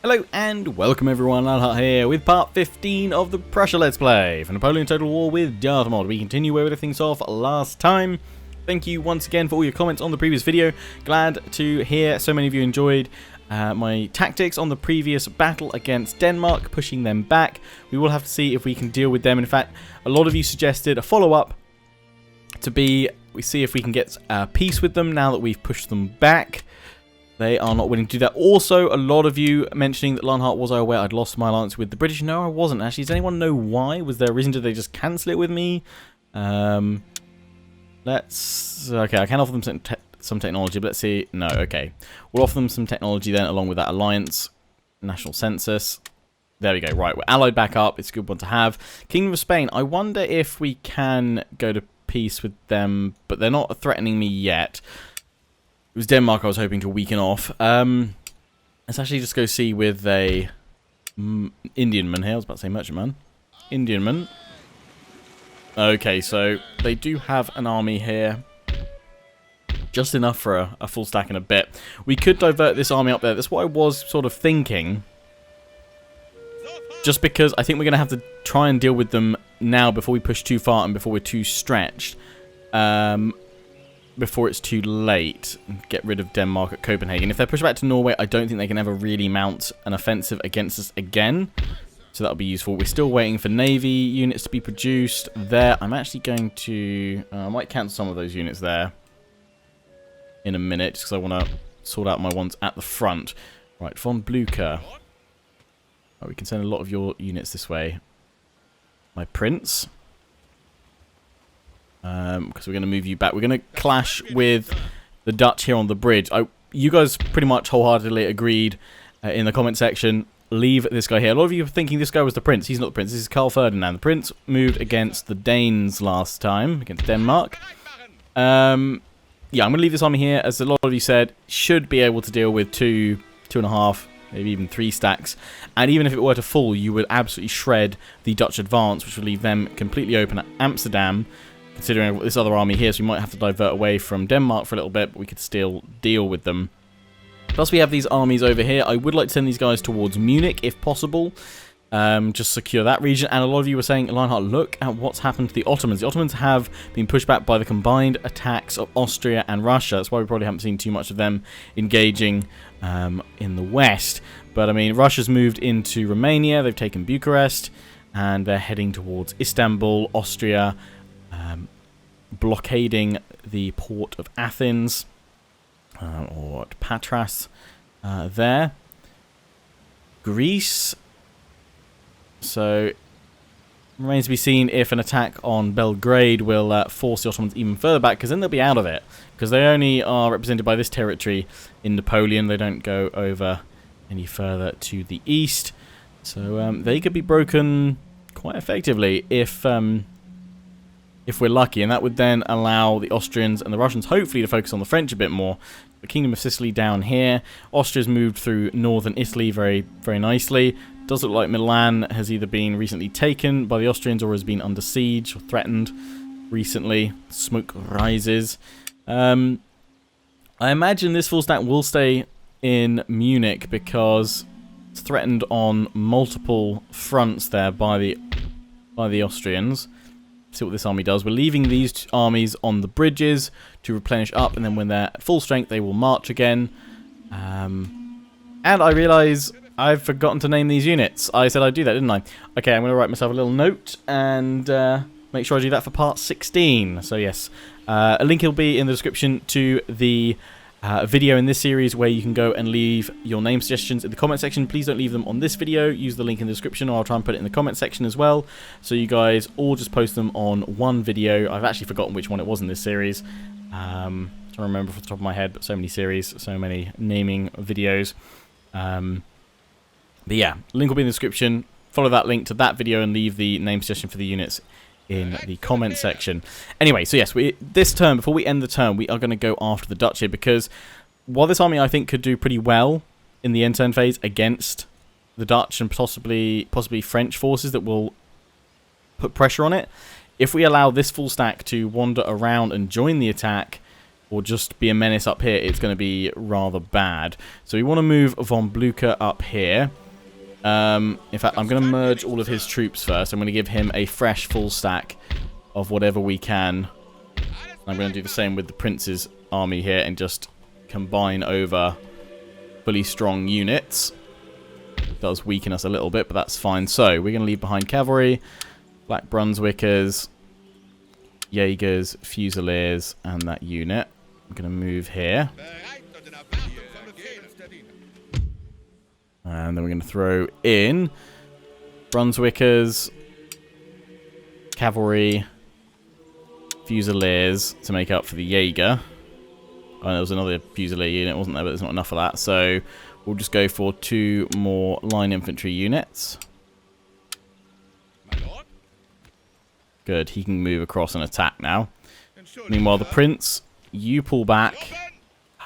Hello and welcome everyone, Darthmod here with part 15 of the Prussia Let's Play for Napoleon Total War with Darthmod. We continue where we left things off last time. Thank you once again for all your comments on the previous video. Glad to hear so many of you enjoyed my tactics on the previous battle against Denmark, pushing them back. We will have to see if we can deal with them. In fact, a lot of you suggested a follow-up to be, we see if we can get peace with them now that we've pushed them back. They are not willing to do that. Also, a lot of you mentioning that was I aware I'd lost my alliance with the British? No, I wasn't. Actually, does anyone know why? Was there a reason? Did they just cancel it with me? Okay, I can offer them some technology, but let's see. No, okay. We'll offer them some technology then, along with that alliance. National census. There we go. Right, we're allied back up. It's a good one to have. Kingdom of Spain. I wonder if we can go to peace with them, but they're not threatening me yet. It was Denmark I was hoping to weaken off. Let's actually just go see with a Indian man here. I was about to say merchantman. Indian man. Okay, so they do have an army here. Just enough for a full stack in a bit. We could divert this army up there. That's what I was sort of thinking. Just because I think we're going to have to try and deal with them now before we push too far and before we're too stretched. Before it's too late, get rid of Denmark at Copenhagen. If they're pushed back to Norway, I don't think they can ever really mount an offensive against us again. So that'll be useful. We're still waiting for Navy units to be produced there. I'm actually going to... I might cancel some of those units there in a minute, just because I want to sort out my ones at the front. Right, von Blücher. Oh, we can send a lot of your units this way. My prince. Because we're going to move you back. We're going to clash with the Dutch here on the bridge. You guys pretty much wholeheartedly agreed in the comment section. Leave this guy here. A lot of you are thinking this guy was the prince. He's not the prince. This is Karl Ferdinand. The prince moved against the Danes last time, against Denmark. Yeah, I'm going to leave this army here. As a lot of you said, should be able to deal with 2.5, maybe even 3 stacks. And even if it were to fall, you would absolutely shred the Dutch advance, which would leave them completely open at Amsterdam. Considering this other army here, so we might have to divert away from Denmark for a little bit, but we could still deal with them. Plus we have these armies over here. I would like to send these guys towards Munich, if possible. Just secure that region. And a lot of you were saying, Lionheart, look at what's happened to the Ottomans. The Ottomans have been pushed back by the combined attacks of Austria and Russia. That's why we probably haven't seen too much of them engaging in the west. But, I mean, Russia's moved into Romania. They've taken Bucharest. And they're heading towards Istanbul, Austria, blockading the port of Athens, or Patras there. Greece. So, remains to be seen if an attack on Belgrade will force the Ottomans even further back, because then they'll be out of it. Because they only are represented by this territory in Napoleon. They don't go over any further to the east. So, they could be broken quite effectively if we're lucky, and that would then allow the Austrians and the Russians hopefully to focus on the French a bit more. The Kingdom of Sicily down here. Austria's moved through northern Italy very, very nicely. Does look like Milan has either been recently taken by the Austrians or has been under siege or threatened recently. Smoke rises. I imagine this full stack will stay in Munich because it's threatened on multiple fronts there by the Austrians. See what this army does. We're leaving these armies on the bridges to replenish up, and then when they're at full strength, they will march again. And I realise I've forgotten to name these units. I said I'd do that, didn't I? Okay, I'm going to write myself a little note and make sure I do that for part 16. So yes, a link will be in the description to the video in this series where you can go and leave your name suggestions in the comment section. Please don't leave them on this video. Use the link in the description, or I'll try and put it in the comment section as well. So you guys all just post them on one video. I've actually forgotten which one it was in this series. I don't remember off the top of my head, but so many series, so many naming videos. But yeah, link will be in the description. Follow that link to that video and leave the name suggestion for the units in the comment section. Anyway, so yes, this turn, before we end the turn, we are going to go after the Dutch here, because while this army I think could do pretty well in the end turn phase against the Dutch and possibly French forces that will put pressure on it, if we allow this full stack to wander around and join the attack, or just be a menace up here, it's going to be rather bad. So we want to move von Blucher up here. In fact, I'm going to merge all of his troops first. I'm going to give him a fresh full stack of whatever we can. I'm going to do the same with the Prince's army here and just combine over fully strong units. It does weaken us a little bit, but that's fine. So we're going to leave behind cavalry, Black Brunswickers, Jaegers, Fusiliers, and that unit. I'm going to move here. And then we're going to throw in Brunswickers, Cavalry, Fusiliers to make up for the Jaeger. Oh, there was another Fusilier unit, wasn't there? But there's not enough of that. So we'll just go for 2 more line infantry units. Good, he can move across and attack now. Meanwhile, the Prince, you pull back.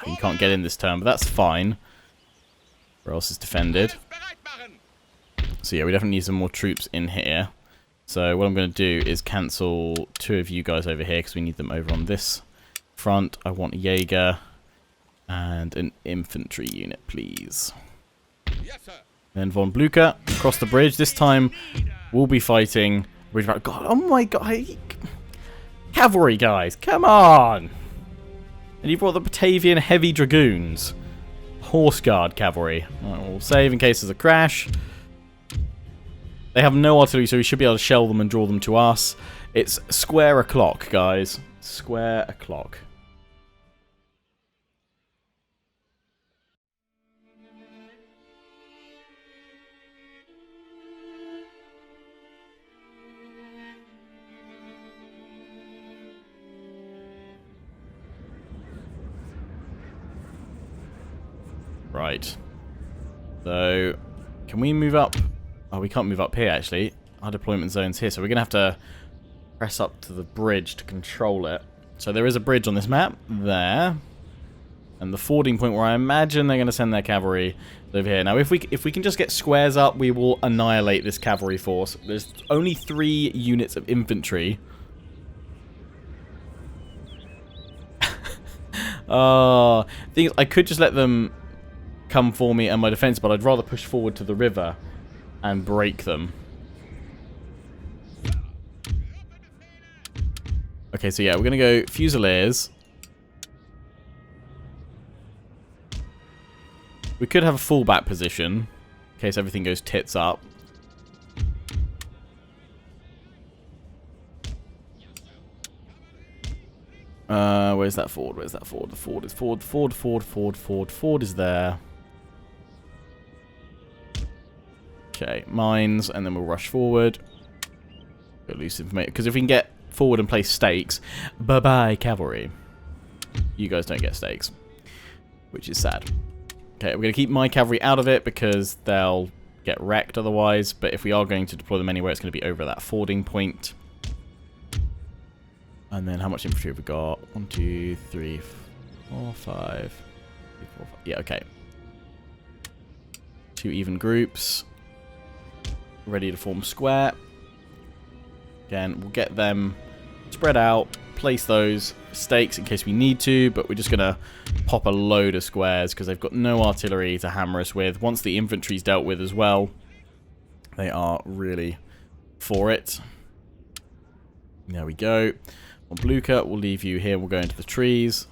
You can't get in this turn, but that's fine. Where else is defended? So yeah, we definitely need some more troops in here. So what I'm going to do is cancel 2 of you guys over here because we need them over on this front. I want Jaeger and an infantry unit, please. Then von Blucher across the bridge. This time we'll be fighting. God, oh my god. Cavalry, guys, come on! And you brought the Batavian Heavy Dragoons. Horse Guard Cavalry. Right, we'll save in case there's a crash. They have no artillery, so we should be able to shell them and draw them to us. It's square o'clock, guys. Square o'clock. Right. So, can we move up? Oh, we can't move up here, actually. Our deployment zone's here, so we're going to have to press up to the bridge to control it. So there is a bridge on this map. There. And the fording point where I imagine they're going to send their cavalry over here. Now, if we can just get squares up, we will annihilate this cavalry force. There's only 3 units of infantry. Thing is, I could just let them come for me and my defense, but I'd rather push forward to the river and break them. Okay, so yeah, we're gonna go Fusiliers. We could have a fallback position in case everything goes tits up. Where's that ford? Where's that ford? The ford is ford is there. Okay, mines, and then we'll rush forward. Got loose information. Because if we can get forward and place stakes, bye-bye, cavalry. You guys don't get stakes, which is sad. Okay, we're going to keep my cavalry out of it because they'll get wrecked otherwise. But if we are going to deploy them anywhere, it's going to be over that fording point. And then how much infantry have we got? 1, 2, 3, 4, 5. 4, 5. Yeah, okay. 2 even groups. Ready to form square. Again, we'll get them spread out, place those stakes in case we need to, but we're just going to pop a load of squares because they've got no artillery to hammer us with. Once the infantry's dealt with as well, they are really for it. There we go. On Blucher, we'll leave you here. We'll go into the trees.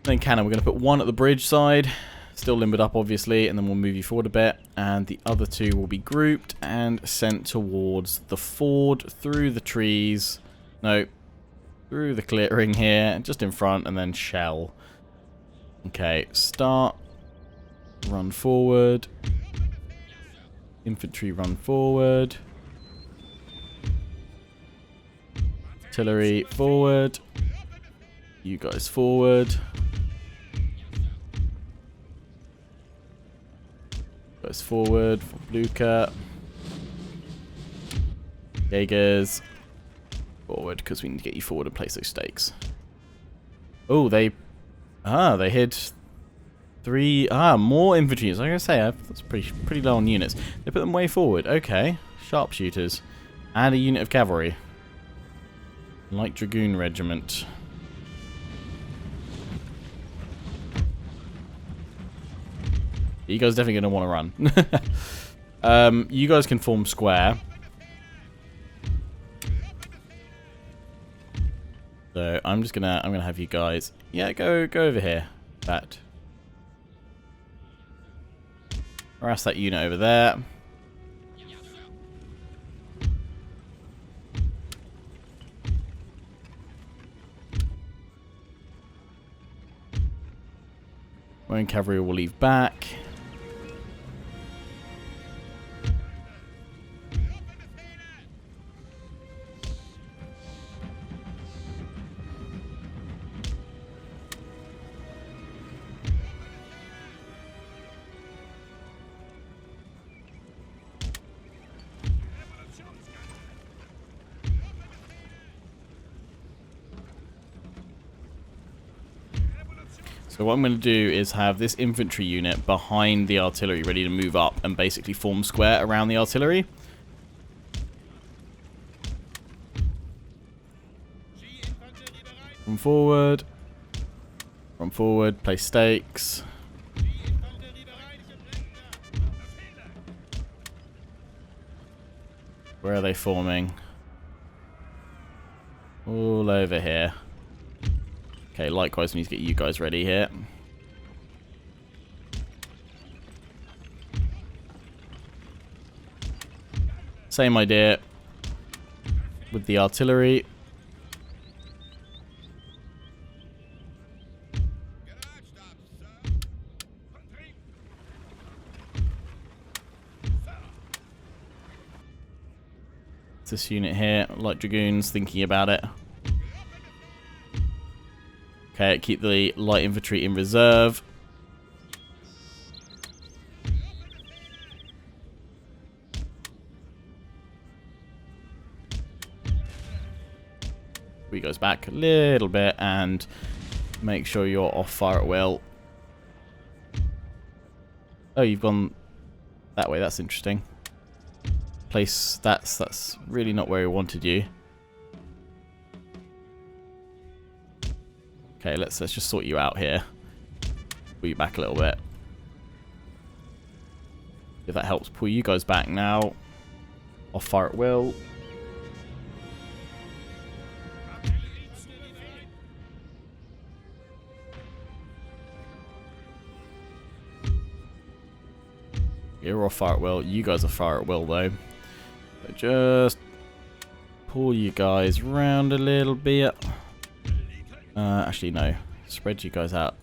Then cannon, we're going to put 1 at the bridge side. Still limbered up, obviously, and then we'll move you forward a bit. And the other 2 will be grouped and sent towards the ford through the trees. No, through the clearing here, just in front, and then shell. Okay, start. Run forward. Infantry run forward. Artillery forward. You guys forward. Goes forward for Blucher. Jaegers forward because we need to get you forward and place those stakes. Oh, they hid 3 more infantry. Like I say, that's pretty low on units. They put them way forward. Okay, sharpshooters and a unit of cavalry. Light Dragoon Regiment. You guys definitely going to want to run. You guys can form square. So I'm gonna have you guys, yeah, go over here. That. Harass that unit over there. Roman cavalry will leave back. So what I'm going to do is have this infantry unit behind the artillery ready to move up and basically form square around the artillery. From forward. From forward, place stakes. Where are they forming? All over here. Okay, likewise, we need to get you guys ready here. Same idea with the artillery. This unit here, light dragoons, thinking about it. Okay, keep the light infantry in reserve. We goes back a little bit and make sure you're off fire at will. Oh, you've gone that way. That's interesting. Place that's really not where we wanted you. Okay, let's just sort you out here. Pull you back a little bit. If that helps pull you guys back now. Off fire at will. You're off fire at will. You guys are fire at will though. So just pull you guys round a little bit. Actually, no. Spread you guys out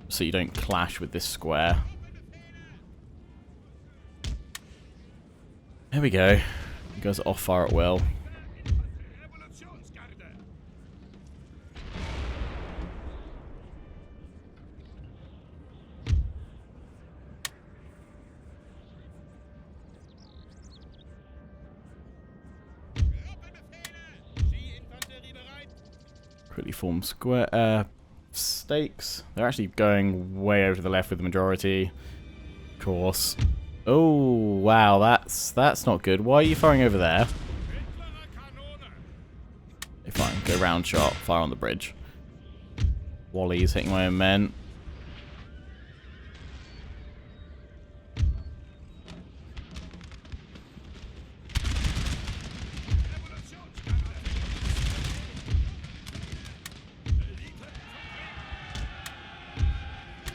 so you don't clash with this square. There we go. You guys are off fire at will. Quickly form square stakes. They're actually going way over to the left with the majority. Of course. Oh wow, that's not good. Why are you firing over there? Okay, fine. Go round shot. Fire on the bridge. Wally's hitting my own men.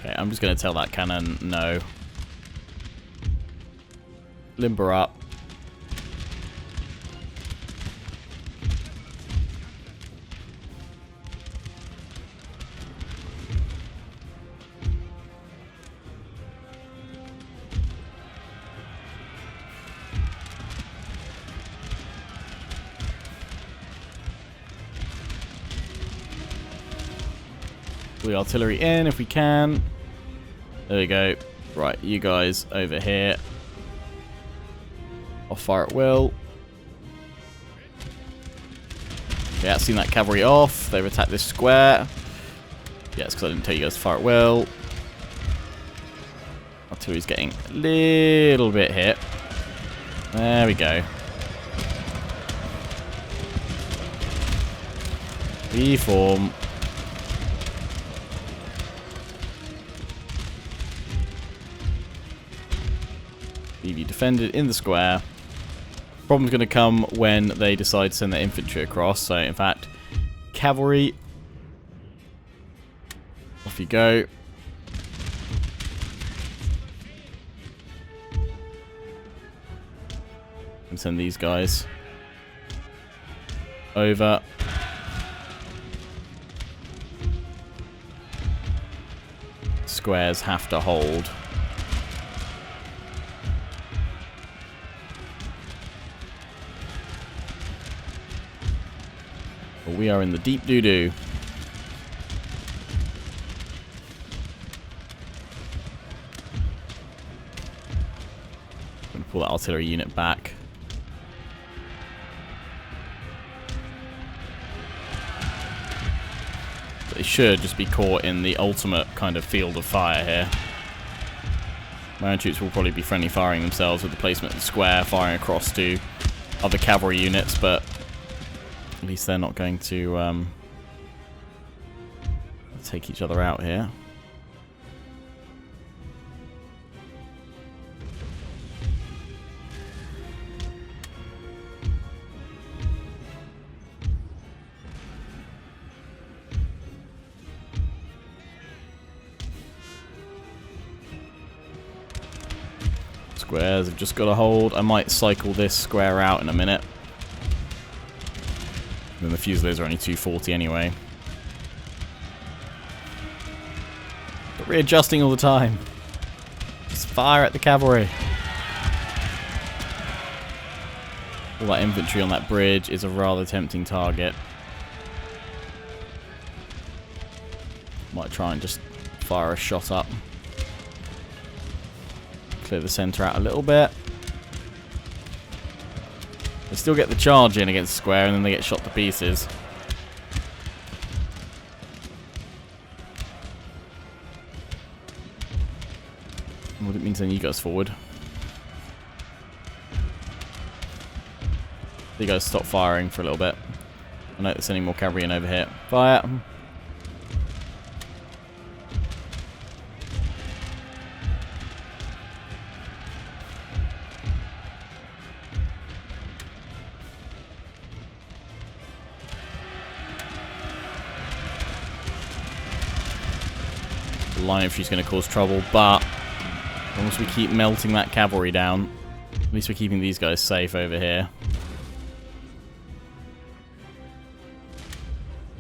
Okay, I'm just going to tell that cannon no. Limber up. Pull the artillery in if we can. There we go. Right, you guys over here. Off fire at will. Okay, I've seen that cavalry off. They've attacked this square. Yeah, it's because I didn't tell you guys to fire at will. Artillery's getting a little bit hit. There we go. Reform. defended in the square. Problem's going to come when they decide to send their infantry across. So, in fact, cavalry, off you go. And send these guys over. Squares have to hold. But we are in the deep doo-doo. I'm going to pull that artillery unit back. They should just be caught in the ultimate kind of field of fire here. My own troops will probably be friendly firing themselves with the placement of the square, firing across to other cavalry units, but at least they're not going to take each other out here. Squares have just got to hold. I might cycle this square out in a minute. And the Fusiliers are only 240 anyway. But readjusting all the time. Just fire at the cavalry. All that infantry on that bridge is a rather tempting target. Might try and just fire a shot up. Clear the centre out a little bit. They still get the charge in against the square and then they get shot to pieces. Well, it means then you guys forward. You guys stop firing for a little bit. I know they're sending more cavalry in over here. Fire! Line infantry is going to cause trouble, but once we keep melting that cavalry down, at least we're keeping these guys safe over here.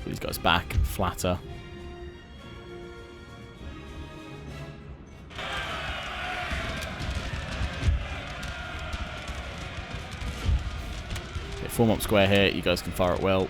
Put these guys back, flatter. Okay, form up square here, you guys can fire it well.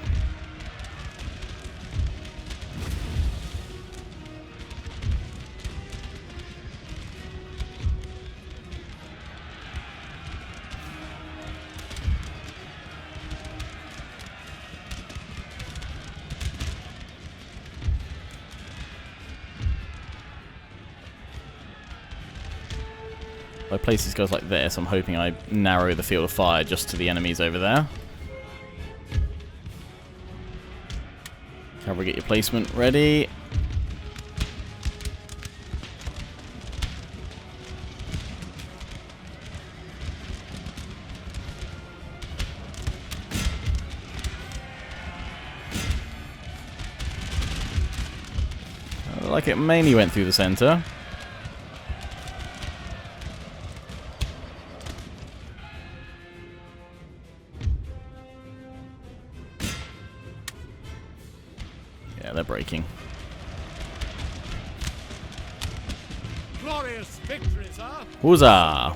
I place these guys like this, I'm hoping I narrow the field of fire just to the enemies over there. Cavalry, get your placement ready. Like it mainly went through the center. Yeah, they're breaking. Glorious victory, sir. Huzzah!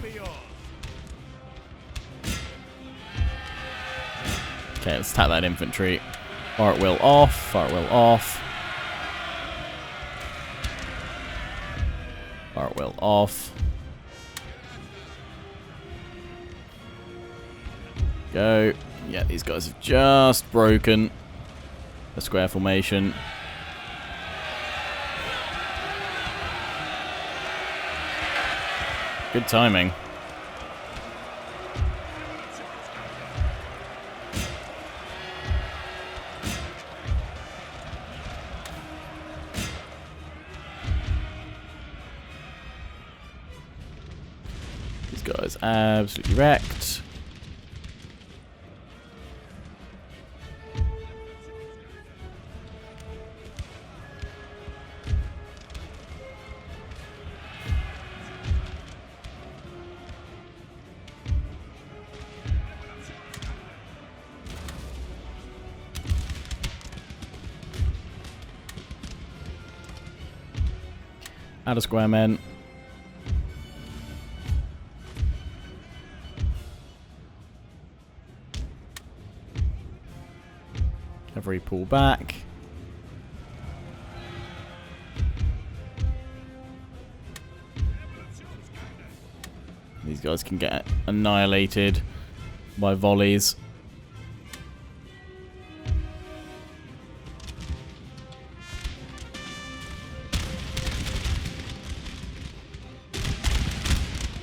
Okay, let's attack that infantry. Fire at will off, fire at will off. Fire at will off. Go. Yeah, these guys have just broken the square formation. Good timing. guy's absolutely wrecked. Add a square men. Cavalry pull back. These guys can get annihilated by volleys.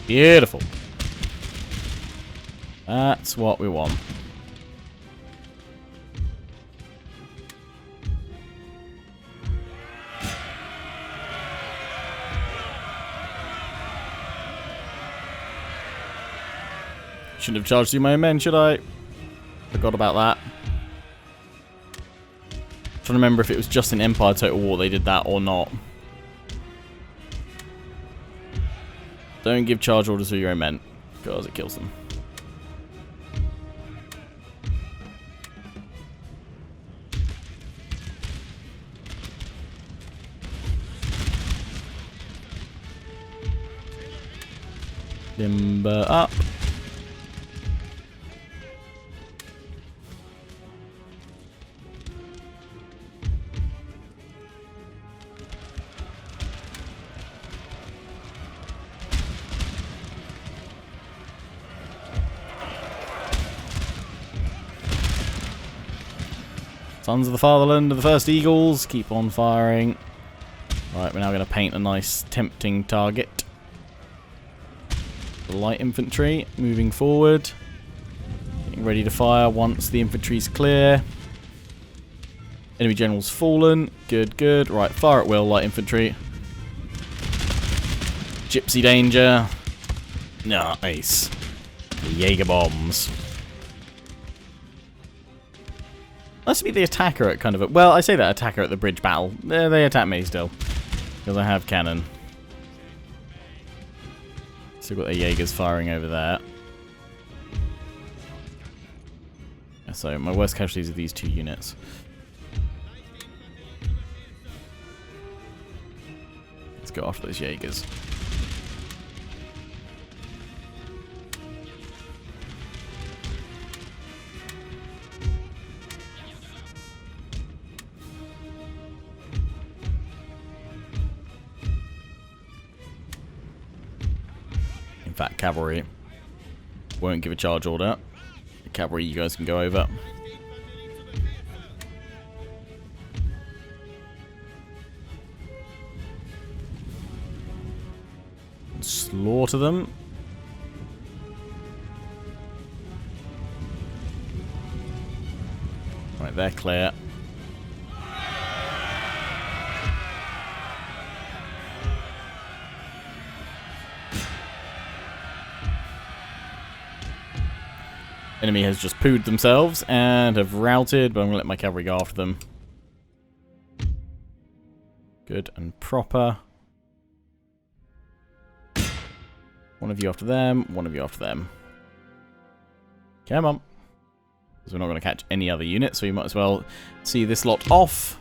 Beautiful. That's what we want. Shouldn't have charged through my men, should I? Forgot about that. Trying to remember if it was just in Empire Total War they did that or not. Don't give charge orders to your own men, because it kills them. Limber up. Sons of the Fatherland of the First Eagles, keep on firing. Right, we're now going to paint a nice, tempting target. The light infantry moving forward. Getting ready to fire once the infantry's clear. Enemy general's fallen. Good, good. Right, fire at will, light infantry. Gypsy danger. Nice. The Jaeger bombs. Must be the attacker at kind of a... Well, I say that attacker at the bridge battle. They attack me still. Because I have cannon. Still got the Jaegers firing over there. So, my worst casualties are these two units. Let's go after those Jaegers. In fact, cavalry won't give a charge order. Cavalry, you guys can go over. Slaughter them. Right, they're clear. Enemy has just pooed themselves and have routed, but I'm going to let my cavalry go after them. Good and proper. One of you after them, one of you after them. Come on. Because we're not going to catch any other units, so you might as well see this lot off.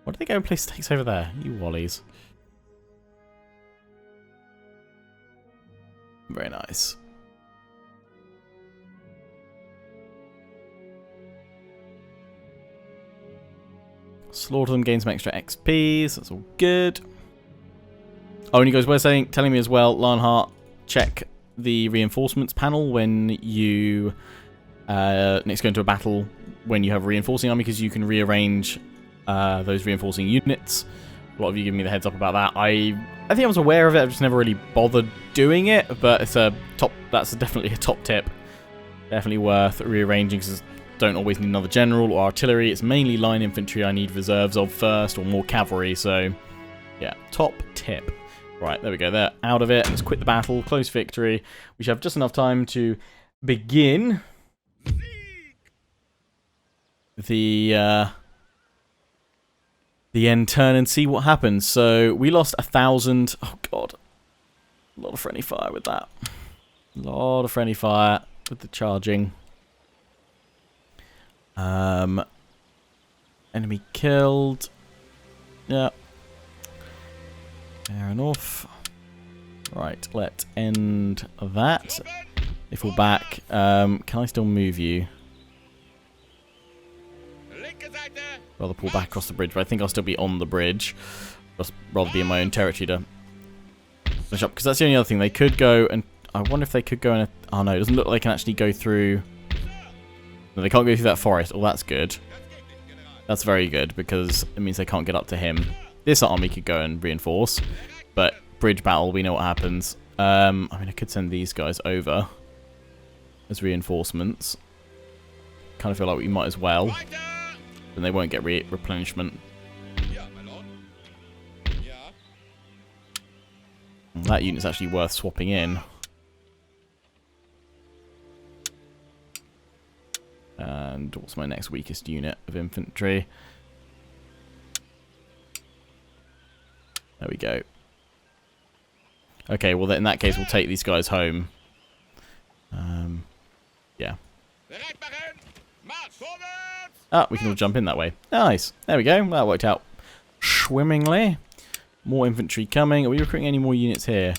Why did they go and place stakes over there? You wallies. Very nice. Slaughter them, gain some extra XP, so that's all good. Oh, and you guys were telling me as well, Lionheart, check the reinforcements panel when you next go into a battle when you have a reinforcing army, because you can rearrange those reinforcing units. A lot of you give me the heads up about that. I think I was aware of it, I've just never really bothered doing it, but it's a top. That's definitely a top tip. Definitely worth rearranging, because don't always need another general or artillery. It's mainly line infantry I need reserves of first, or more cavalry, so yeah, top tip. Right, there we go. They're out of it. Let's quit the battle. Close victory. We should have just enough time to begin the end turn and see what happens. So we lost 1,000. Oh god, a lot of friendly fire with that. A lot of friendly fire with the charging. Enemy killed. Yeah. Fair enough. Right, let's end that. If we're back, can I still move you? Rather pull back across the bridge, but I think I'll still be on the bridge. Just rather be in my own territory to finish up, because that's the only other thing. They could go and... I wonder if they could go and... Oh no, it doesn't look like they can actually go through... No, they can't go through that forest. Oh, that's good. That's very good, because it means they can't get up to him. This army could go and reinforce, but bridge battle, we know what happens. I mean, I could send these guys over as reinforcements. Kind of feel like we might as well. Then they won't get replenishment. That unit's actually worth swapping in. And what's my next weakest unit of infantry? There we go. Okay, well in that case we'll take these guys home. Yeah. Ah, we can all jump in that way. Nice. There we go. That worked out swimmingly. More infantry coming. Are we recruiting any more units here?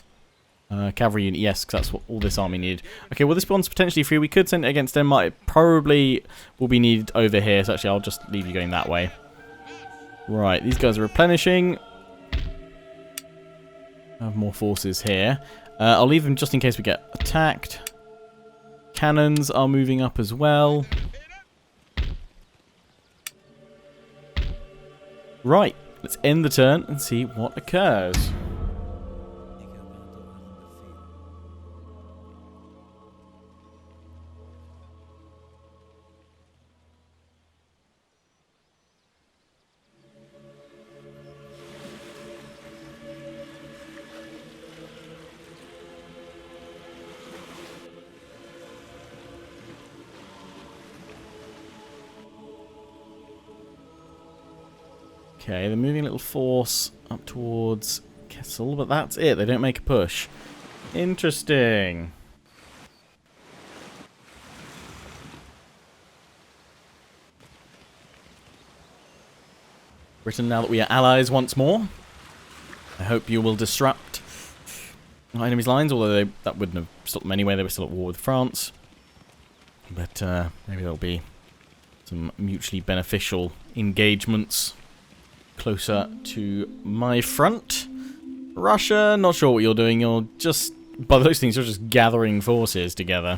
Cavalry unit, yes, because that's what all this army needed. Okay, well this one's potentially free. We could send it against Denmark. It probably will be needed over here. So actually I'll just leave you going that way. Right, these guys are replenishing. I have more forces here. I'll leave them just in case we get attacked. Cannons are moving up as well. Right, let's end the turn and see what occurs. Okay, they're moving a little force up towards Kessel, but that's it. They don't make a push. Interesting. Britain, now that we are allies once more, I hope you will disrupt our enemy's lines, although that wouldn't have stopped them anyway. They were still at war with France. But maybe there'll be some mutually beneficial engagements closer to my front. Russia, not sure what you're doing. You're just, by those things, you're just gathering forces together.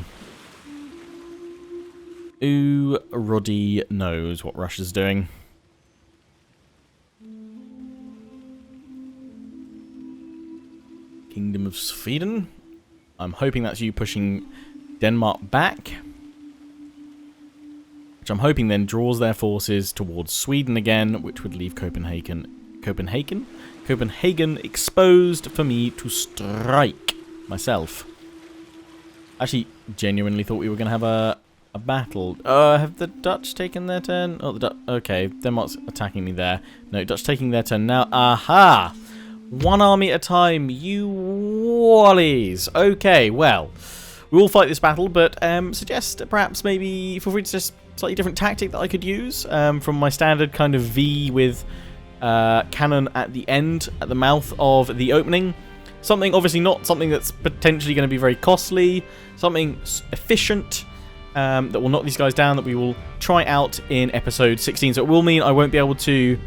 Who Roddy knows what Russia's doing. Kingdom of Sweden. I'm hoping that's you pushing Denmark back. Which I'm hoping then draws their forces towards Sweden again, which would leave Copenhagen exposed for me to strike myself. Actually, genuinely thought we were going to have a battle. Have the Dutch taken their turn? Oh, okay, Denmark's attacking me there. No, Dutch taking their turn now. Aha! One army at a time, you wallies. Okay, well, we will fight this battle, but suggest perhaps maybe feel free to just slightly different tactic that I could use from my standard kind of V with cannon at the end, at the mouth of the opening. Something, obviously not something that's potentially going to be very costly, something efficient that will knock these guys down, that we will try out in episode 16. So it will mean I won't be able to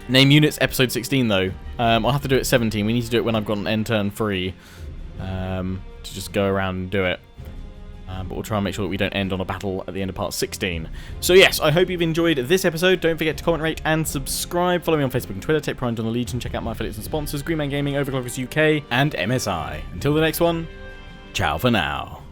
name units episode 16 though. I'll have to do it 17. We need to do it when I've got an end turn free to just go around and do it. But we'll try and make sure that we don't end on a battle at the end of part 16. So yes, I hope you've enjoyed this episode. Don't forget to comment, rate, and subscribe. Follow me on Facebook and Twitter. Take pride on the Legion. Check out my affiliates and sponsors, Green Man Gaming, Overclockers UK, and MSI. Until the next one, ciao for now.